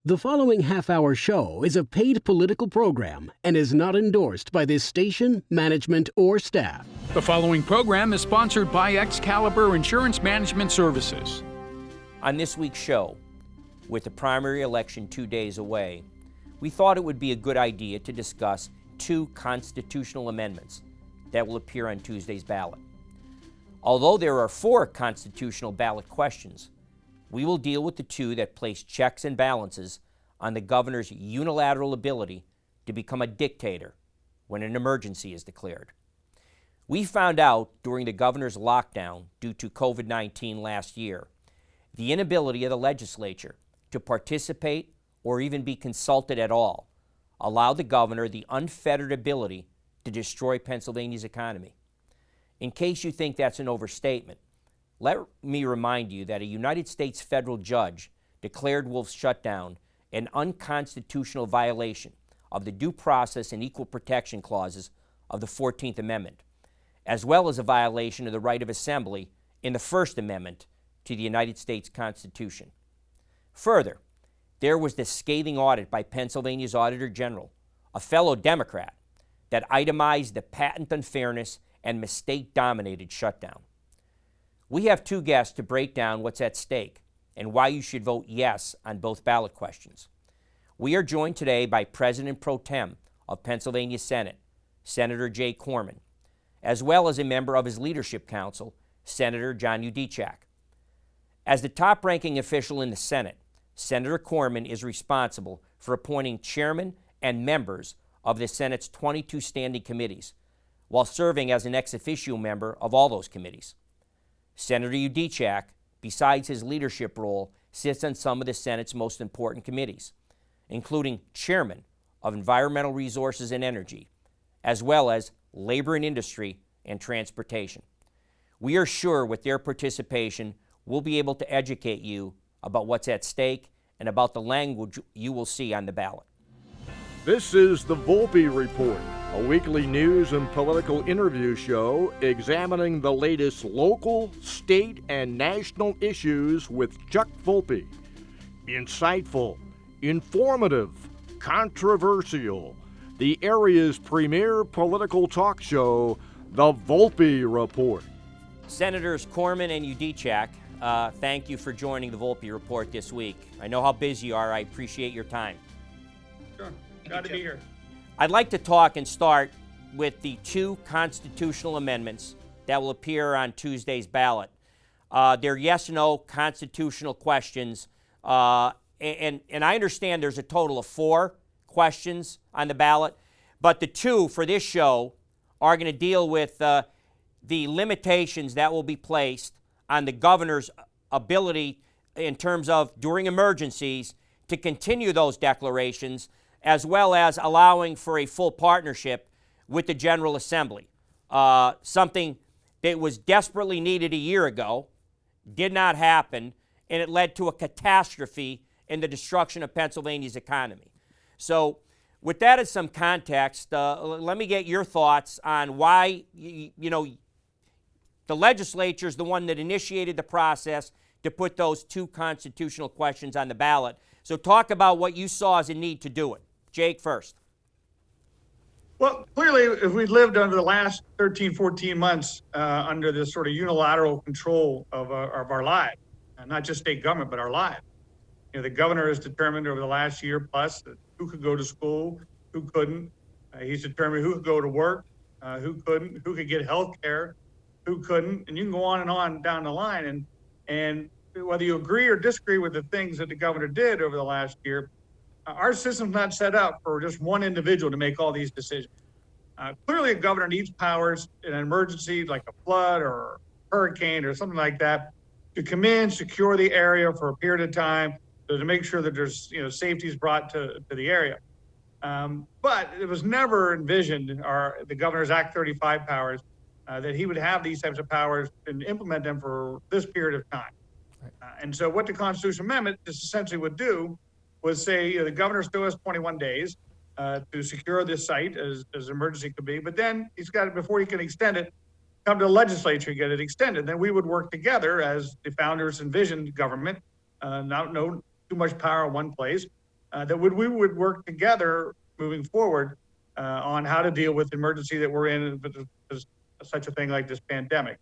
The following half-hour show is a paid political program and is not endorsed by this station, management, or staff. The following program is sponsored by Excalibur Insurance Management Services. On this week's show, with the primary election 2 days away, we thought it would be a good idea to discuss two constitutional amendments that will appear on Tuesday's ballot. Although there are 4 constitutional ballot questions, we will deal with the two that place checks and balances on the governor's unilateral ability to become a dictator when an emergency is declared. We found out during the governor's lockdown due to COVID-19 last year, the inability of the legislature to participate or even be consulted at all allowed the governor the unfettered ability to destroy Pennsylvania's economy. In case you think that's an overstatement, let me remind you that a United States federal judge declared Wolf's shutdown an unconstitutional violation of the Due Process and Equal Protection Clauses of the 14th Amendment, as well as a violation of the right of assembly in the First Amendment to the United States Constitution. Further, there was the scathing audit by Pennsylvania's Auditor General, a fellow Democrat, that itemized the patent unfairness and mistake-dominated shutdown. We have 2 guests to break down what's at stake and why you should vote yes on both ballot questions. We are joined today by President Pro Tem of Pennsylvania Senate, Senator Jay Corman, as well as a member of his Leadership Council, Senator John Yudichak. As the top-ranking official in the Senate, Senator Corman is responsible for appointing chairmen and members of the Senate's 22 standing committees, while serving as an ex officio member of all those committees. Senator Yudichak, besides his leadership role, sits on some of the Senate's most important committees, including chairman of Environmental Resources and Energy, as well as Labor and Industry and Transportation. We are sure with their participation, we'll be able to educate you about what's at stake and about the language you will see on the ballot. This is the Volpe Report, a weekly news and political interview show examining the latest local, state, and national issues with Chuck Volpe. Insightful, informative, controversial, the area's premier political talk show, the Volpe Report. Senators Corman and Yudichak, thank you for joining the Volpe Report this week. I know how busy you are. I appreciate your time. Sure. Glad to be here. I'd like to talk and start with the 2 constitutional amendments that will appear on Tuesday's ballot. They're yes or no constitutional questions, and I understand there's a total of 4 questions on the ballot, but the 2 for this show are going to deal with the limitations that will be placed on the governor's ability in terms of, during emergencies, to continue those declarations, as well as allowing for a full partnership with the General Assembly. Something that was desperately needed a year ago, did not happen, and it led to a catastrophe in the destruction of Pennsylvania's economy. So with that as some context, let me get your thoughts on why, the legislature is the one that initiated the process to put those 2 constitutional questions on the ballot. So talk about what you saw as a need to do it. Jake first. Well, clearly, if we lived under the last 13, 14 months under this sort of unilateral control of our lives, and not just state government, but our lives. The governor has determined over the last year plus who could go to school, who couldn't. He's determined who could go to work, who couldn't, who could get health care, who couldn't, and you can go on down the line. And whether you agree or disagree with the things that the governor did over the last year, our system's not set up for just one individual to make all these decisions. Clearly, a governor needs powers in an emergency like a flood or a hurricane or something like that to come in, secure the area for a period of time, to make sure that there's safety is brought to the area. But it was never envisioned, the governor's Act 35 powers, that he would have these types of powers and implement them for this period of time. Right. And so what the Constitutional Amendment just essentially would do was say the governor still has 21 days to secure this site as emergency could be, but then he's got it, before he can extend it, come to the legislature and get it extended. Then we would work together as the founders envisioned government, not no too much power in one place, that we would work together moving forward on how to deal with the emergency that we're in, such a thing like this pandemic.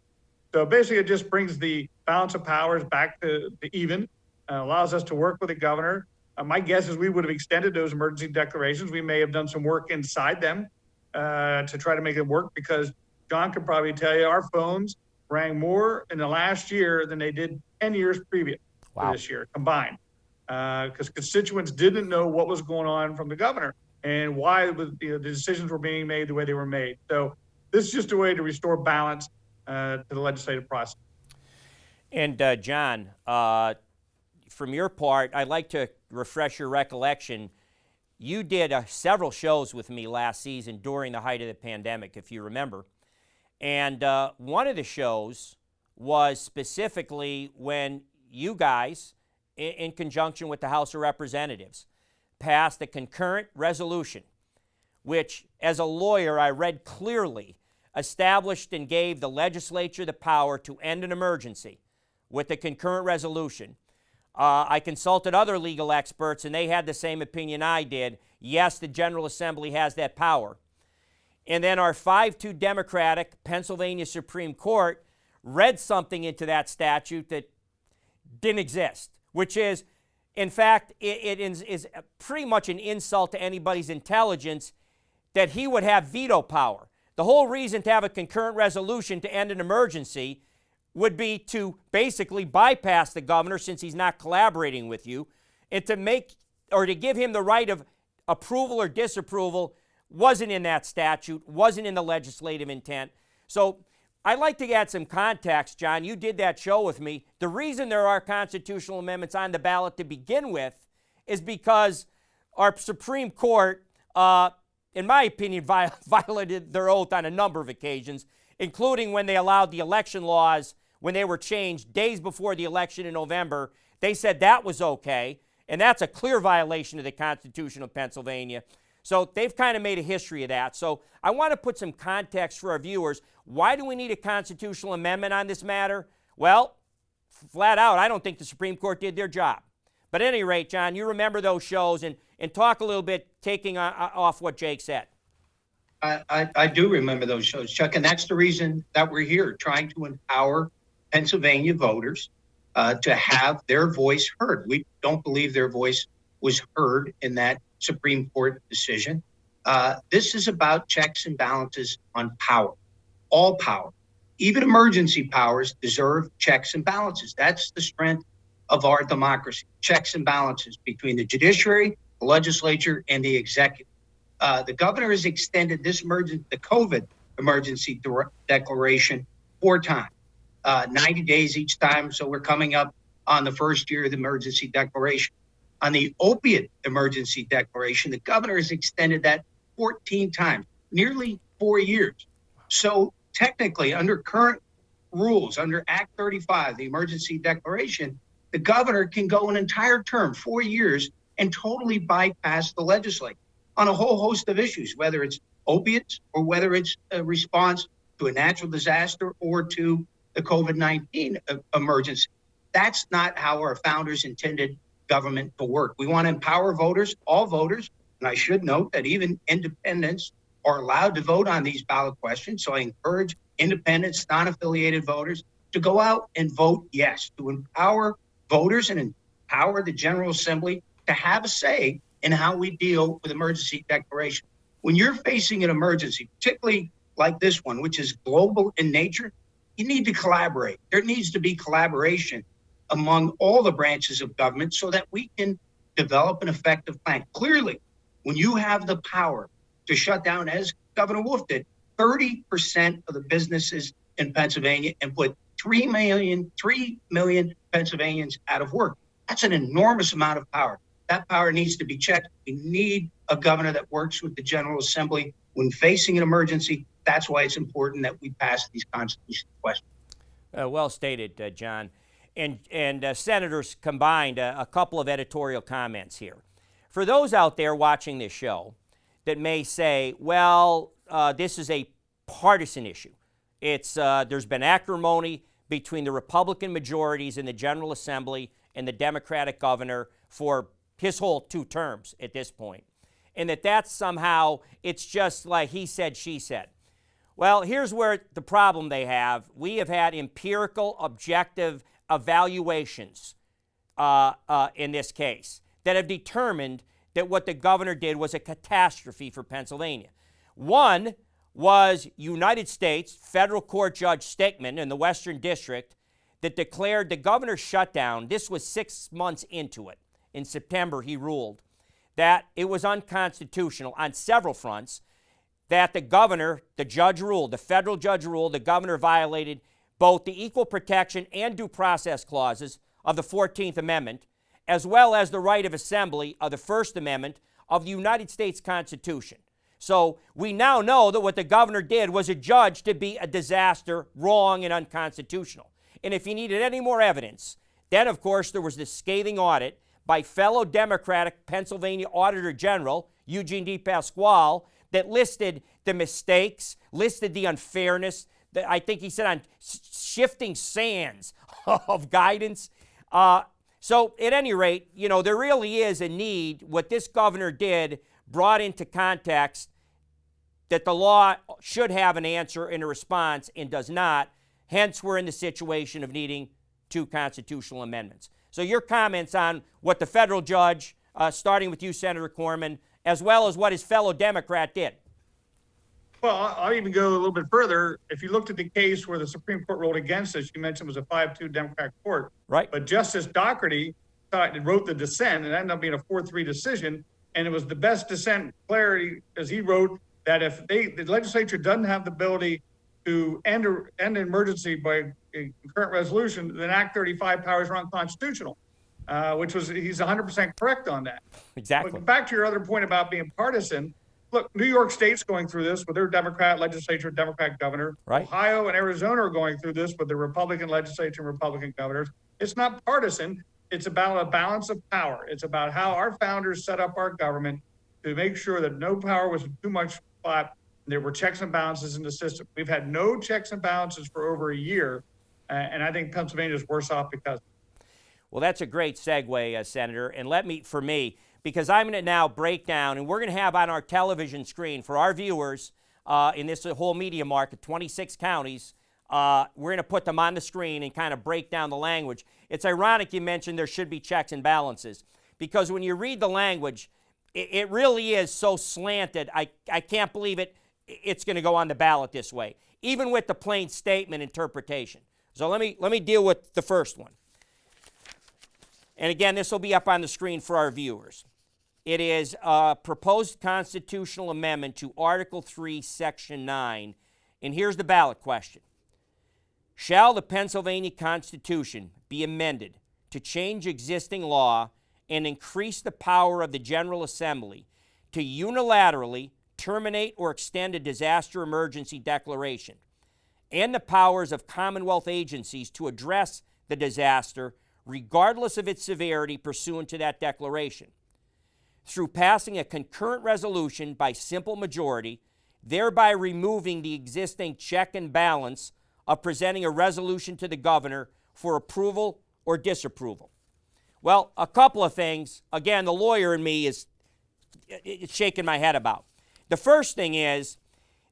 So basically, it just brings the balance of powers back to even, allows us to work with the governor. My guess is we would have extended those emergency declarations. We may have done some work inside them to try to make it work, because John could probably tell you our phones rang more in the last year than they did 10 years previous to this year combined, because constituents didn't know what was going on from the governor and why the decisions were being made the way they were made. So this is just a way to restore balance to the legislative process. And John, from your part, I'd like to refresh your recollection. You did several shows with me last season during the height of the pandemic, if you remember. And one of the shows was specifically when you guys, in conjunction with the House of Representatives, passed a concurrent resolution, which, as a lawyer, I read clearly, established and gave the legislature the power to end an emergency with the concurrent resolution. I consulted other legal experts, and they had the same opinion I did. Yes, the General Assembly has that power. And then our 5-2 Democratic Pennsylvania Supreme Court read something into that statute that didn't exist, which is, in fact, it is pretty much an insult to anybody's intelligence that he would have veto power. The whole reason to have a concurrent resolution to end an emergency would be to basically bypass the governor, since he's not collaborating with you, and to give him the right of approval or disapproval. Wasn't in that statute, wasn't in the legislative intent. So I'd like to add some context, John. You did that show with me. The reason there are constitutional amendments on the ballot to begin with is because our Supreme Court, in my opinion, violated their oath on a number of occasions, including when they allowed the election laws, when they were changed days before the election in November. They said that was okay, and that's a clear violation of the Constitution of Pennsylvania. So they've kind of made a history of that. So I want to put some context for our viewers. Why do we need a constitutional amendment on this matter? Well, flat out, I don't think the Supreme Court did their job. But at any rate, John, you remember those shows, and talk a little bit, taking off what Jake said. I do remember those shows, Chuck, and that's the reason that we're here, trying to empower Pennsylvania voters to have their voice heard. We don't believe their voice was heard in that Supreme Court decision. This is about checks and balances on power, all power. Even emergency powers deserve checks and balances. That's the strength of our democracy, checks and balances between the judiciary, the legislature, and the executive. The governor has extended this the COVID emergency declaration 4 times, 90 days each time. So we're coming up on the first year of the emergency declaration. On the opiate emergency declaration, the governor has extended that 14 times, nearly 4 years. So technically, under current rules, under Act 35, the emergency declaration, the governor can go an entire term, 4 years, and totally bypass the legislature on a whole host of issues, whether it's opiates or whether it's a response to a natural disaster or to the COVID-19 emergency. That's not how our founders intended government to work. We want to empower voters, all voters, and I should note that even independents are allowed to vote on these ballot questions. So I encourage independents, non-affiliated voters to go out and vote yes, to empower voters and empower the General Assembly to have a say in how we deal with emergency declaration. When you're facing an emergency, particularly like this one, which is global in nature, you need to collaborate. There needs to be collaboration among all the branches of government so that we can develop an effective plan. Clearly, when you have the power to shut down, as Governor Wolf did, 30% of the businesses in Pennsylvania and put 3 million Pennsylvanians out of work, that's an enormous amount of power. That power needs to be checked. We need a governor that works with the General Assembly when facing an emergency. That's why it's important that we pass these constitutional questions. Well stated, John. And senators combined, a couple of editorial comments here. For those out there watching this show that may say, well, this is a partisan issue. There's been acrimony between the Republican majorities in the General Assembly and the Democratic governor for his whole 2 terms at this point, and that's somehow, it's just like he said, she said. Well, here's where the problem they have. We have had empirical, objective evaluations in this case that have determined that what the governor did was a catastrophe for Pennsylvania. One was United States Federal Court Judge Stickman in the Western District that declared the governor's shutdown. This was 6 months into it. In September, he ruled that it was unconstitutional on several fronts, that the governor, the judge ruled, the federal judge ruled, the governor violated both the equal protection and due process clauses of the 14th Amendment, as well as the right of assembly of the First Amendment of the United States Constitution. So we now know that what the governor did was adjudged to be a disaster, wrong, and unconstitutional. And if he needed any more evidence, then, of course, there was this scathing audit by fellow Democratic Pennsylvania Auditor General Eugene D. Pasquale that listed the mistakes, listed the unfairness, that I think he said on shifting sands of guidance. So at any rate, you know, there really is a need. What this governor did brought into context that the law should have an answer and a response and does not. Hence, we're in the situation of needing 2 constitutional amendments. So your comments on what the federal judge, starting with you, Senator Corman, as well as what his fellow Democrat did. Well, I'll even go a little bit further. If you looked at the case where the Supreme Court ruled against us, you mentioned it was a 5-2 Democratic court. Right. But Justice Dougherty wrote the dissent, and it ended up being a 4-3 decision. And it was the best dissent clarity, as he wrote, that if the legislature doesn't have the ability to end an emergency by a concurrent resolution, then Act 35 powers are unconstitutional, which was, he's 100% correct on that. Exactly. But back to your other point about being partisan, look, New York State's going through this with their Democrat legislature, Democrat governor. Right. Ohio and Arizona are going through this with their Republican legislature and Republican governors. It's not partisan. It's about a balance of power. It's about how our founders set up our government to make sure that no power was too much spot. There were checks and balances in the system. We've had no checks and balances for over a year, and I think Pennsylvania is worse off because of it. Well, that's a great segue, Senator. And for me, because I'm going to now break down, and we're going to have on our television screen for our viewers in this whole media market, 26 counties, we're going to put them on the screen and kind of break down the language. It's ironic you mentioned there should be checks and balances, because when you read the language, it really is so slanted. I can't believe it's going to go on the ballot this way, even with the plain statement interpretation. So let me deal with the first one. And again, this will be up on the screen for our viewers. It is a proposed constitutional amendment to Article 3, Section 9. And here's the ballot question. Shall the Pennsylvania Constitution be amended to change existing law and increase the power of the General Assembly to unilaterally terminate or extend a disaster emergency declaration, and the powers of Commonwealth agencies to address the disaster regardless of its severity pursuant to that declaration, through passing a concurrent resolution by simple majority, thereby removing the existing check and balance of presenting a resolution to the governor for approval or disapproval. Well, a couple of things. Again, the lawyer in me is shaking my head about. The first thing is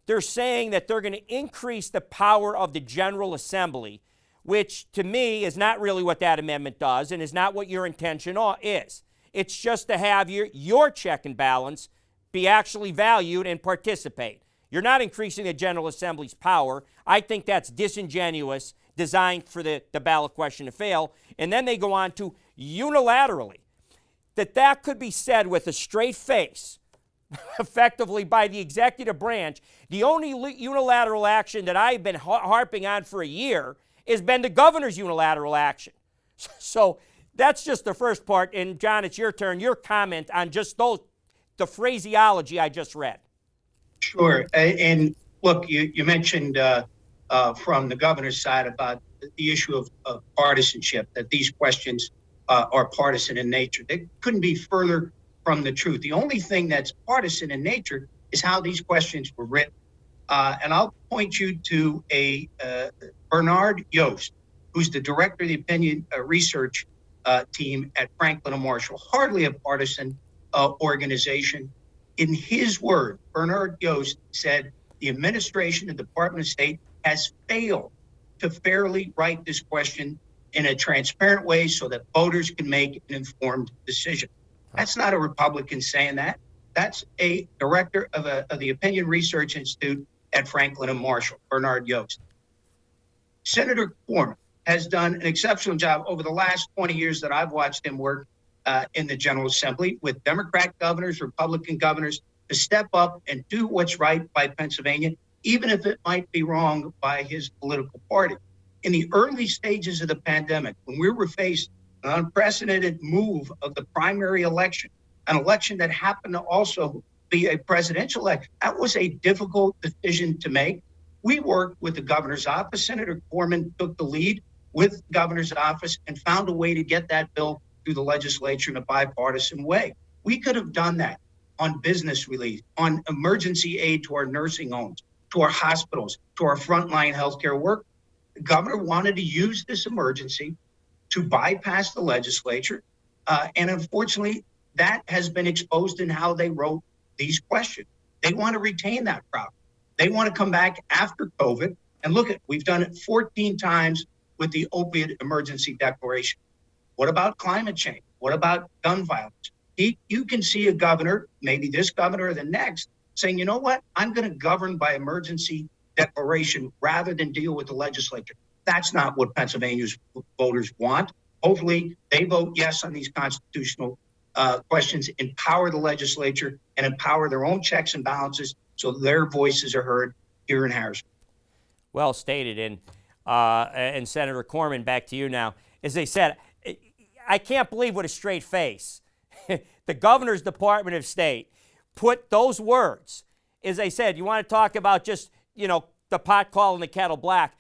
they're saying that they're going to increase the power of the General Assembly, which to me is not really what that amendment does and is not what your intention is. It's just to have your check and balance be actually valued and participate. You're not increasing the General Assembly's power. I think that's disingenuous, designed for the ballot question to fail. And then they go on to unilaterally, that could be said with a straight face, effectively by the executive branch. The only unilateral action that I've been harping on for a year has been the governor's unilateral action. So that's just the first part. And John, it's your turn. Your comment on just the phraseology I just read. Sure. And look, you mentioned from the governor's side about the issue of partisanship, that these questions are partisan in nature. They couldn't be further from the truth. The only thing that's partisan in nature is how these questions were written. And I'll point you to a Bernard Yost, who's the director of the opinion research team at Franklin and Marshall, hardly a partisan organization. In his word, Bernard Yost said the administration and Department of State has failed to fairly write this question in a transparent way so that voters can make an informed decision. That's not a Republican saying that. That's a director of the Opinion Research Institute at Franklin and Marshall, Bernard Yost. Senator Corman has done an exceptional job over the last 20 years that I've watched him work in the General Assembly with Democrat governors, Republican governors, to step up and do what's right by Pennsylvania, even if it might be wrong by his political party. In the early stages of the pandemic, when we were faced an unprecedented move of the primary election, an election that happened to also be a presidential election, that was a difficult decision to make. We worked with the governor's office. Senator Corman took the lead with the governor's office and found a way to get that bill through the legislature in a bipartisan way. We could have done that on business relief, on emergency aid to our nursing homes, to our hospitals, to our frontline healthcare work. The governor wanted to use this emergency to bypass the legislature. And unfortunately, that has been exposed in how they wrote these questions. They want to retain that power. They want to come back after COVID. And look, we've done it 14 times with the opioid emergency declaration. What about climate change? What about gun violence? You can see a governor, maybe this governor or the next, saying, you know what, I'm going to govern by emergency declaration rather than deal with the legislature. That's not what Pennsylvania's voters want. Hopefully they vote yes on these constitutional questions, empower the legislature and empower their own checks and balances so their voices are heard here in Harrisburg. Well stated. And Senator Corman, back to you now. As they said, I can't believe with a straight face the governor's Department of State put those words. As I said, you want to talk about just, the pot calling the kettle black.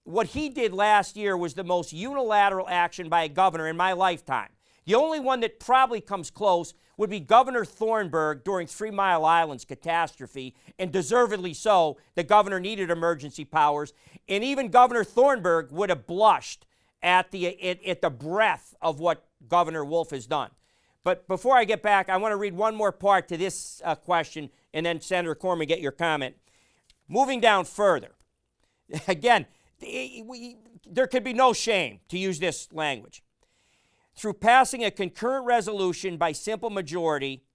What he did last year was the most unilateral action by a governor in my lifetime. The only one that probably comes close would be Governor Thornburg during 3 Mile Island's catastrophe, and deservedly so. The governor needed emergency powers, and even Governor Thornburg would have blushed at the breadth of what Governor Wolf has done. But before I get back, I want to read one more part to this question, and then Senator Corman, get your comment. Moving down further, again, there could be no shame to use this language. Through passing a concurrent resolution by simple majority,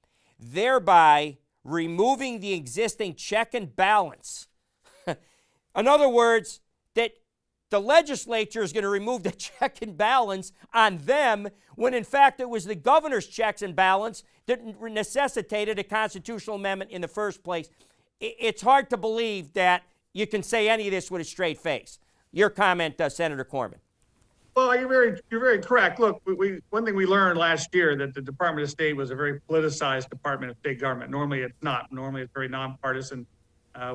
thereby removing the existing check and balance. In other words, that the legislature is going to remove the check and balance on them when, in fact, it was the governor's checks and balance that necessitated a constitutional amendment in the first place. It's hard to believe that you can say any of this with a straight face. Your comment, Senator Corman. Well, you're very correct. Look, one thing we learned last year that the Department of State was a very politicized Department of State government. Normally, it's not. Normally, it's very nonpartisan.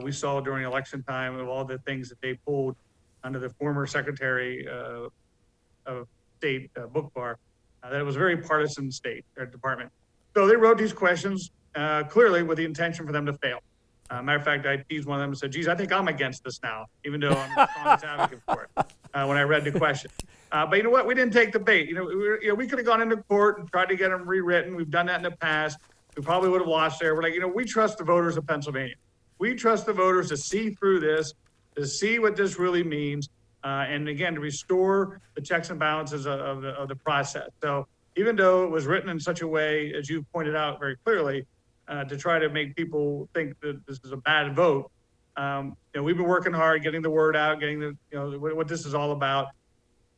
We saw during election time of all the things that they pulled under the former Secretary of State Bookbar, that it was a very partisan state or department. So they wrote these questions clearly with the intention for them to fail. Matter of fact, I teased one of them and said, geez, I think I'm against this now, even though I'm the strongest advocate for it when I read the question. But you know what? We didn't take the bait. We could have gone into court and tried to get them rewritten. We've done that in the past. We probably would have lost there. We're like, we trust the voters of Pennsylvania. We trust the voters to see through this, to see what this really means, and again, to restore the checks and balances of the process. So even though it was written in such a way, as you pointed out very clearly, to try to make people think that this is a bad vote, we've been working hard, getting the word out, getting what this is all about,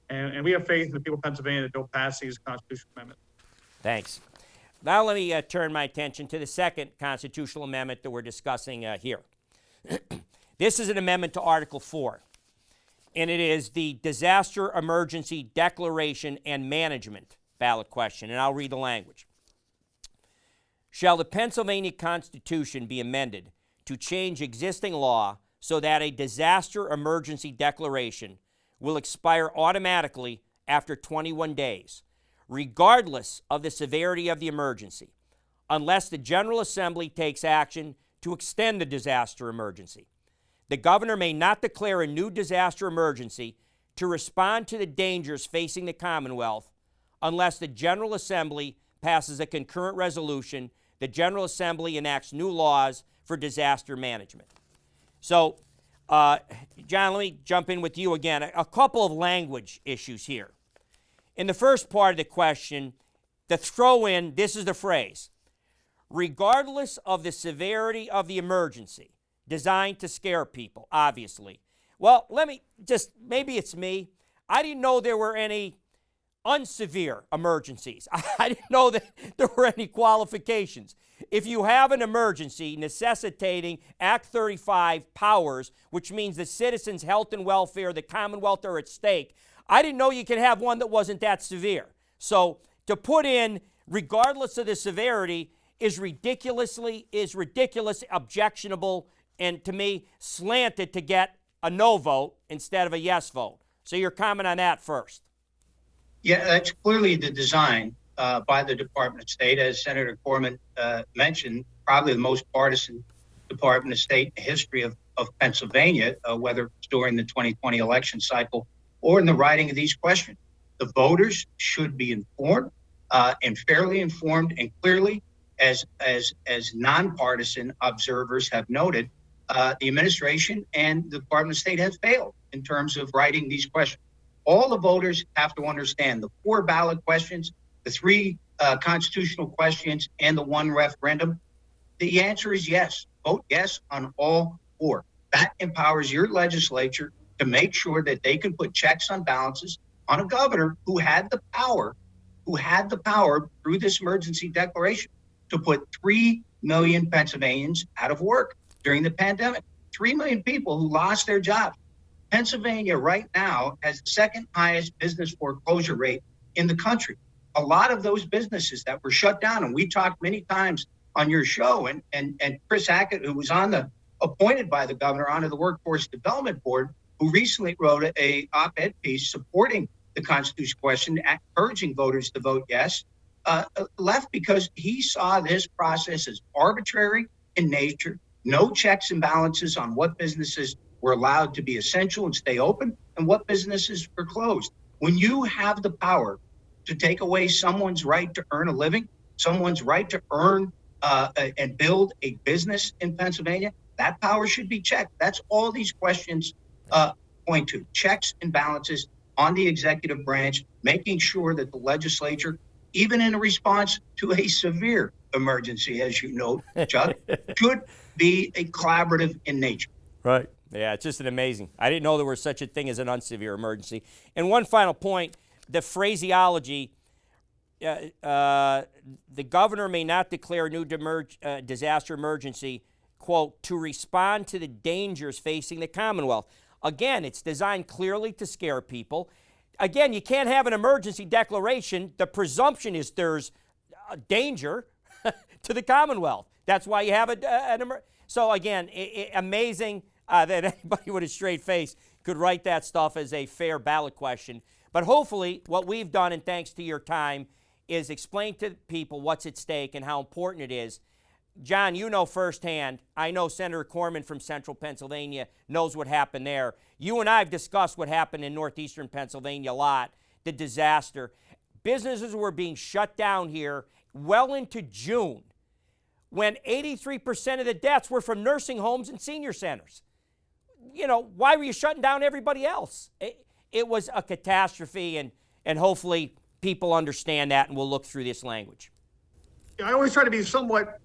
and we have faith in the people of Pennsylvania that don't pass these constitutional amendments. Thanks. Now let me turn my attention to the second constitutional amendment that we're discussing here. This is an amendment to Article 4, and it is the Disaster Emergency Declaration and Management ballot question, and I'll read the language. Shall the Pennsylvania Constitution be amended to change existing law so that a disaster emergency declaration will expire automatically after 21 days, regardless of the severity of the emergency, unless the General Assembly takes action to extend the disaster emergency? The governor may not declare a new disaster emergency to respond to the dangers facing the Commonwealth unless the General Assembly passes a concurrent resolution. The General Assembly enacts new laws for disaster management. So, John, let me jump in with you again. A couple of language issues here. In the first part of the question, the throw in, this is the phrase, regardless of the severity of the emergency, designed to scare people, obviously. Well, maybe it's me. I didn't know there were any unsevere emergencies. I didn't know that there were any qualifications. If you have an emergency necessitating Act 35 powers, which means the citizens' health and welfare, the Commonwealth are at stake, I didn't know you could have one that wasn't that severe. So to put in, regardless of the severity, is ridiculous, objectionable, and to me, slanted to get a no vote instead of a yes vote. So your comment on that first. Yeah, that's clearly the design by the Department of State. As Senator Corman mentioned, probably the most partisan Department of State in the history of Pennsylvania, whether it's during the 2020 election cycle or in the writing of these questions. The voters should be informed and fairly informed, and clearly, as nonpartisan observers have noted, the administration and the Department of State have failed in terms of writing these questions. All the voters have to understand the 4 ballot questions, the 3 constitutional questions, and the 1 referendum. The answer is yes. Vote yes on all 4. That empowers your legislature to make sure that they can put checks on balances on a governor who had the power through this emergency declaration to put 3 million Pennsylvanians out of work during the pandemic. 3 million people who lost their jobs. Pennsylvania right now has the 2nd highest business foreclosure rate in the country. A lot of those businesses that were shut down, and we talked many times on your show, and Chris Hackett, who was appointed by the governor onto the Workforce Development Board, who recently wrote a op-ed piece supporting the Constitution question, urging voters to vote yes, left because he saw this process as arbitrary in nature, no checks and balances on what businesses were allowed to be essential and stay open and what businesses were closed. When you have the power to take away someone's right to earn a living, someone's right to earn and build a business in Pennsylvania, that power should be checked. That's all these questions point to. Checks and balances on the executive branch, making sure that the legislature, even in a response to a severe emergency, as you note, Chuck, should be a collaborative in nature. Right. Yeah, it's just amazing. I didn't know there was such a thing as an unsevere emergency. And one final point, the phraseology, the governor may not declare a new disaster emergency, quote, to respond to the dangers facing the Commonwealth. Again, it's designed clearly to scare people. Again, you can't have an emergency declaration. The presumption is there's danger to the Commonwealth. That's why you have an emergency. So again, amazing that anybody with a straight face could write that stuff as a fair ballot question. But hopefully what we've done, and thanks to your time, is explain to people what's at stake and how important it is. John, you know firsthand. I know Senator Corman from Central Pennsylvania knows what happened there. You and I have discussed what happened in northeastern Pennsylvania a lot, the disaster. Businesses were being shut down here well into June, when 83% of the deaths were from nursing homes and senior centers. You know, why were you shutting down everybody else? It was a catastrophe, and hopefully people understand that and will look through this language. I always try to be somewhat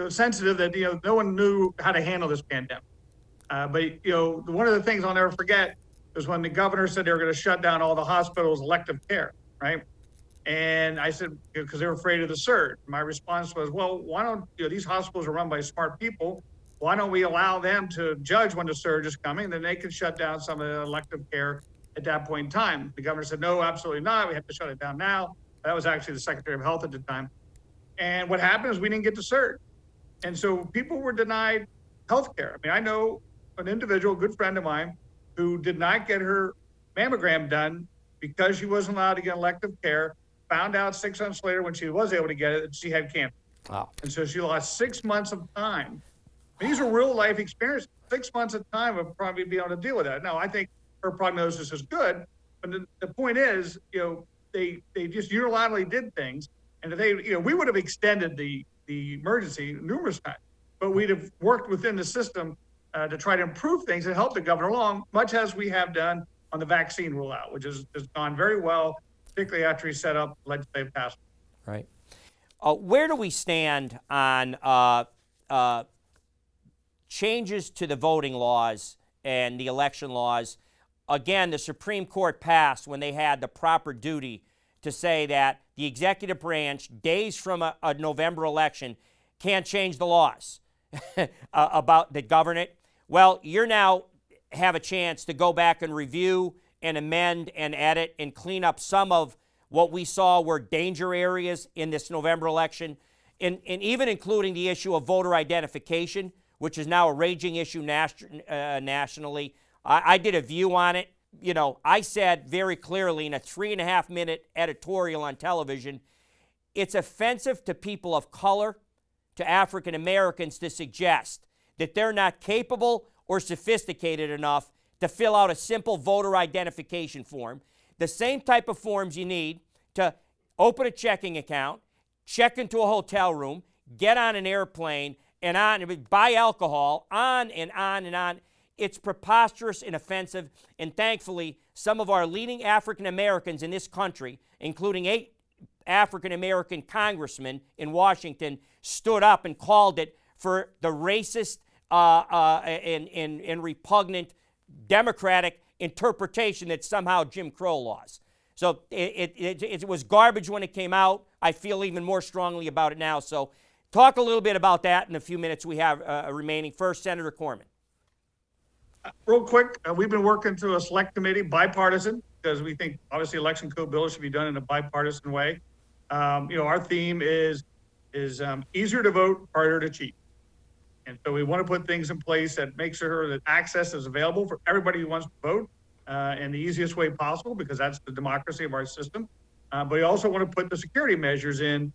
sensitive that, no one knew how to handle this pandemic. But one of the things I'll never forget was when the governor said they were going to shut down all the hospitals' elective care, right? And I said, because they were afraid of the surge. My response was, well, why don't, these hospitals are run by smart people. Why don't we allow them to judge when the surge is coming? Then they could shut down some of the elective care at that point in time. The governor said, no, absolutely not. We have to shut it down now. That was actually the Secretary of Health at the time. And what happened is we didn't get the surge. And so people were denied health care. I mean, I know an individual, a good friend of mine, who did not get her mammogram done because she wasn't allowed to get elective care, found out 6 months later when she was able to get it that she had cancer. Wow. And so she lost 6 months of time. These are real life experiences. 6 months of time of probably being able to deal with that. Now, I think her prognosis is good, but the point is, they just unilaterally did things, and if they, we would have extended the emergency numerous times, but we'd have worked within the system to try to improve things and help the governor along, much as we have done on the vaccine rollout, which has gone very well, particularly after he set up legislative task. Right. Where do we stand on changes to the voting laws and the election laws? Again, the Supreme Court passed when they had the proper duty to say that the executive branch, days from a November election, can't change the laws about that govern it. Well, you're now have a chance to go back and review and amend and edit and clean up some of what we saw were danger areas in this November election, and even including the issue of voter identification, which is now a raging issue nationally. I did a view on it. I said very clearly in a 3.5-minute editorial on television, it's offensive to people of color, to African Americans, to suggest that they're not capable or sophisticated enough to fill out a simple voter identification form. The same type of forms you need to open a checking account, check into a hotel room, get on an airplane, and buy alcohol, on and on and on. It's preposterous and offensive, and thankfully, some of our leading African Americans in this country, including 8 African American congressmen in Washington, stood up and called it for the racist and repugnant Democratic interpretation that somehow Jim Crow laws. So it was garbage when it came out. I feel even more strongly about it now. So talk a little bit about that in the few minutes we have remaining. First, Senator Corman. Real quick, we've been working through a select committee, bipartisan, because we think obviously election code bills should be done in a bipartisan way. Our theme is easier to vote, harder to cheat. And so we want to put things in place that make sure that access is available for everybody who wants to vote in the easiest way possible, because that's the democracy of our system. But we also want to put the security measures in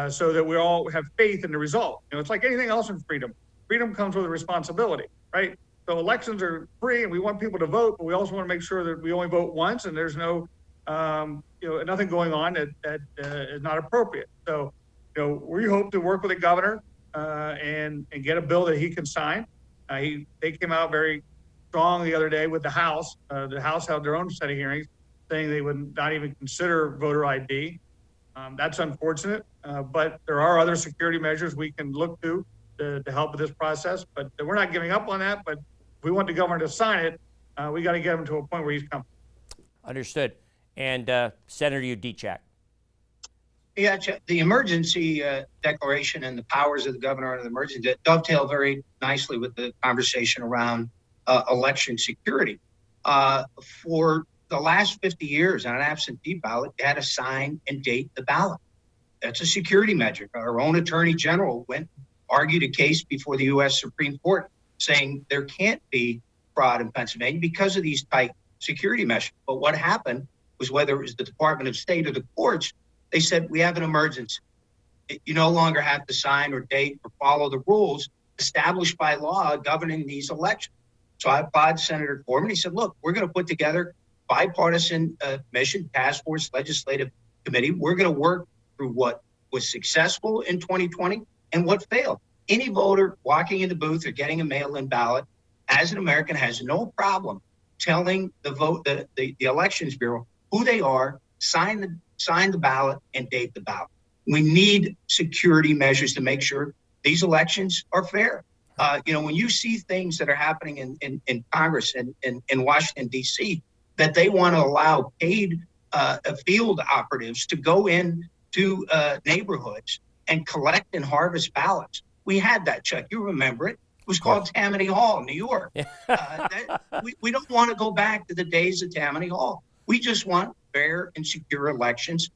so that we all have faith in the result. It's like anything else in freedom. Freedom comes with a responsibility, right? So elections are free and we want people to vote, but we also want to make sure that we only vote once and there's no, nothing going on that is not appropriate. So, we hope to work with the governor and get a bill that he can sign. They came out very strong the other day with the House. The House held their own set of hearings saying they would not even consider voter ID. That's unfortunate, but there are other security measures we can look to help with this process. But we're not giving up on that, but if we want the governor to sign it, we got to get him to a point where he's comfortable. Understood. And Senator Yudichak. Yeah, the emergency declaration and the powers of the governor under the emergency dovetail very nicely with the conversation around election security. For the last 50 years on an absentee ballot, you had to sign and date the ballot. That's a security measure. Our own attorney general argued a case before the U.S. Supreme Court saying there can't be fraud in Pennsylvania because of these tight security measures. But what happened was, whether it was the Department of State or the courts, they said, we have an emergency. You no longer have to sign or date or follow the rules established by law governing these elections. So I applaud Senator Corman. He said, look, we're going to put together bipartisan mission, task force, legislative committee. We're going to work through what was successful in 2020 and what failed. Any voter walking in the booth or getting a mail-in ballot as an American has no problem telling the Elections Bureau who they are, sign the ballot, and date the ballot. We need security measures to make sure these elections are fair. When you see things that are happening in Congress and in Washington, D.C., that they want to allow paid field operatives to go in to neighborhoods and collect and harvest ballots. We had that, Chuck. You remember it. It was called Tammany Hall, New York. We don't want to go back to the days of Tammany Hall. We just want fair and secure elections.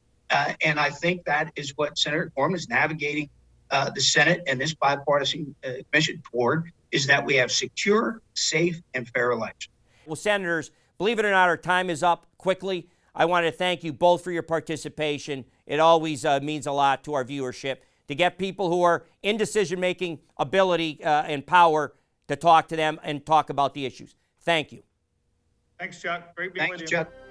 And I think that is what Senator Corman is navigating the Senate and this bipartisan commission toward, is that we have secure, safe, and fair elections. Well, Senators, believe it or not, our time is up quickly. I want to thank you both for your participation. It always means a lot to our viewership to get people who are in decision-making ability and power to talk to them and talk about the issues. Thank you. Thanks, Chuck. Great being with you. Thanks, Chuck.